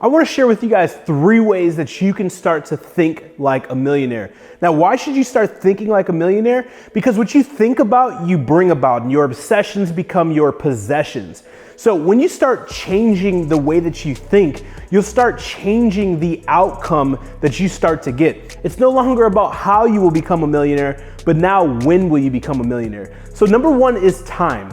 I want to share with you guys 3 ways that you can start to think like a millionaire. Now, why should you start thinking like a millionaire? Because what you think about, you bring about, and your obsessions become your possessions. So when you start changing the way that you think, you'll start changing the outcome that you start to get. It's no longer about how you will become a millionaire, but now when will you become a millionaire? So number 1 is time.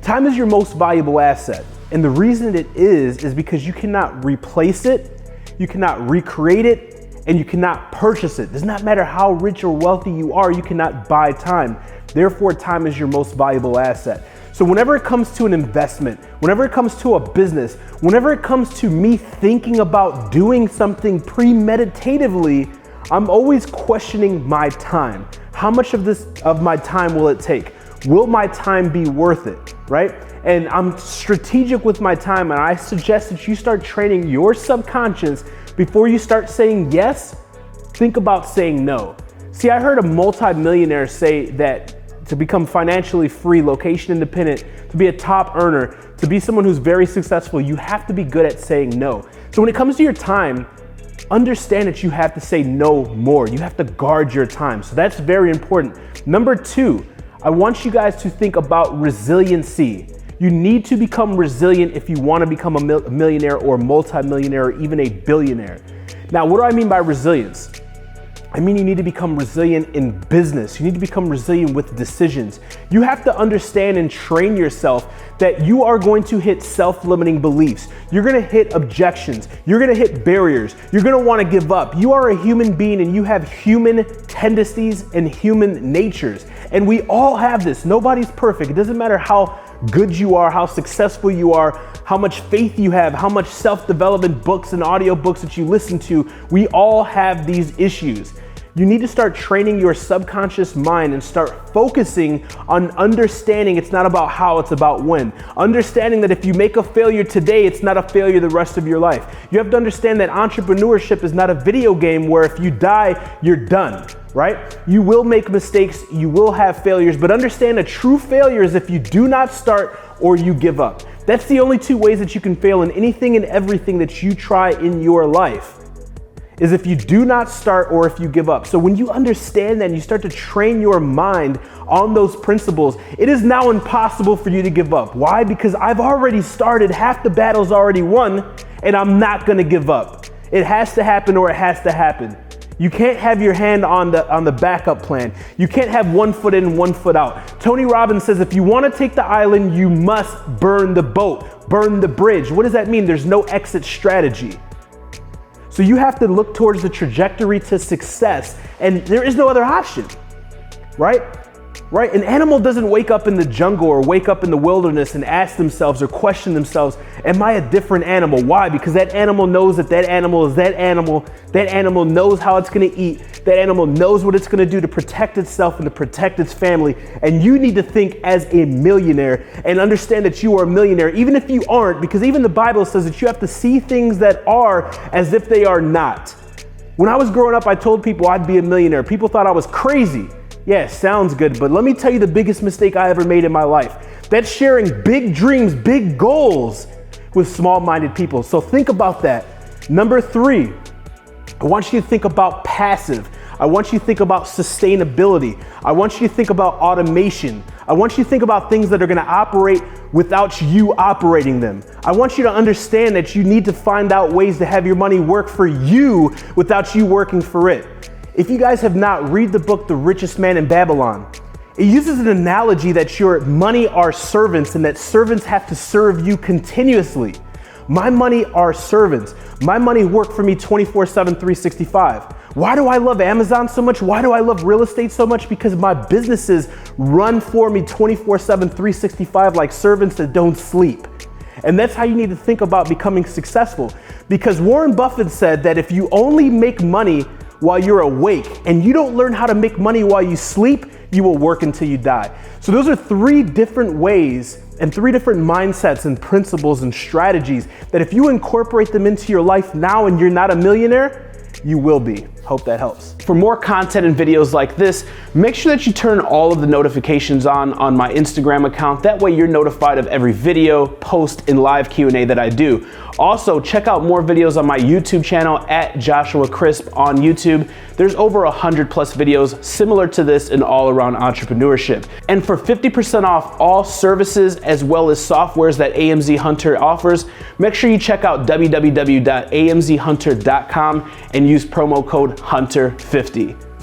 Time is your most valuable asset. And the reason it is because you cannot replace it, you cannot recreate it, and you cannot purchase it. It does not matter how rich or wealthy you are, you cannot buy time. Therefore, time is your most valuable asset. So whenever it comes to an investment, whenever it comes to a business, whenever it comes to me thinking about doing something premeditatively, I'm always questioning my time. How much of my time will it take? Will my time be worth it, right? And I'm strategic with my time, and I suggest that you start training your subconscious before you start saying yes. Think about saying no. See, I heard a multi-millionaire say that to become financially free, location independent, to be a top earner, to be someone who's very successful, you have to be good at saying no. So when it comes to your time, understand that you have to say no more. You have to guard your time. So that's very important. Number 2, I want you guys to think about resiliency. You need to become resilient if you want to become a millionaire or a multi-millionaire or even a billionaire. Now, what do I mean by resilience? I mean, you need to become resilient in business. You need to become resilient with decisions. You have to understand and train yourself that you are going to hit self-limiting beliefs. You're going to hit objections. You're going to hit barriers. You're going to want to give up. You are a human being and you have human tendencies and human natures. And we all have this. Nobody's perfect. It doesn't matter how good you are, how successful you are, how much faith you have, how much self-development books and audio books that you listen to. We all have these issues. You need to start training your subconscious mind and start focusing on understanding it's not about how, it's about when. Understanding that if you make a failure today, it's not a failure the rest of your life. You have to understand that entrepreneurship is not a video game where if you die, you're done, right? You will make mistakes, you will have failures, but understand a true failure is if you do not start or you give up. That's the only 2 ways that you can fail in anything and everything that you try in your life. Is if you do not start or if you give up. So when you understand that and you start to train your mind on those principles, it is now impossible for you to give up. Why? Because I've already started, half the battle's already won, and I'm not gonna give up. It has to happen or it has to happen. You can't have your hand on the backup plan. You can't have 1 foot in, 1 foot out. Tony Robbins says if you wanna take the island, you must burn the boat, burn the bridge. What does that mean? There's no exit strategy. So you have to look towards the trajectory to success, and there is no other option, right? Right? An animal doesn't wake up in the jungle or wake up in the wilderness and ask themselves or question themselves, am I a different animal? Why? Because that animal knows that that animal is that animal. That animal knows how it's gonna eat. That animal knows what it's gonna do to protect itself and to protect its family. And you need to think as a millionaire and understand that you are a millionaire, even if you aren't, because even the Bible says that you have to see things that are as if they are not. When I was growing up, I told people I'd be a millionaire. People thought I was crazy. Yeah, sounds good, but let me tell you the biggest mistake I ever made in my life. That's sharing big dreams, big goals with small-minded people. So think about that. Number 3, I want you to think about passive. I want you to think about sustainability. I want you to think about automation. I want you to think about things that are gonna operate without you operating them. I want you to understand that you need to find out ways to have your money work for you without you working for it. If you guys have not, read the book, The Richest Man in Babylon. It uses an analogy that your money are servants and that servants have to serve you continuously. My money are servants. My money work for me 24/7, 365. Why do I love Amazon so much? Why do I love real estate so much? Because my businesses run for me 24/7, 365 like servants that don't sleep. And that's how you need to think about becoming successful. Because Warren Buffett said that if you only make money while you're awake and you don't learn how to make money while you sleep, you will work until you die. So those are 3 different ways and 3 different mindsets and principles and strategies that if you incorporate them into your life now and you're not a millionaire, you will be. Hope that helps. For more content and videos like this, make sure that you turn all of the notifications on my Instagram account. That way you're notified of every video, post, and live Q&A that I do. Also, check out more videos on my YouTube channel at Joshua Crisp on YouTube. There's over 100 plus videos similar to this in all around entrepreneurship. And for 50% off all services as well as softwares that AMZ Hunter offers, make sure you check out www.amzhunter.com and use promo code HUNTER50.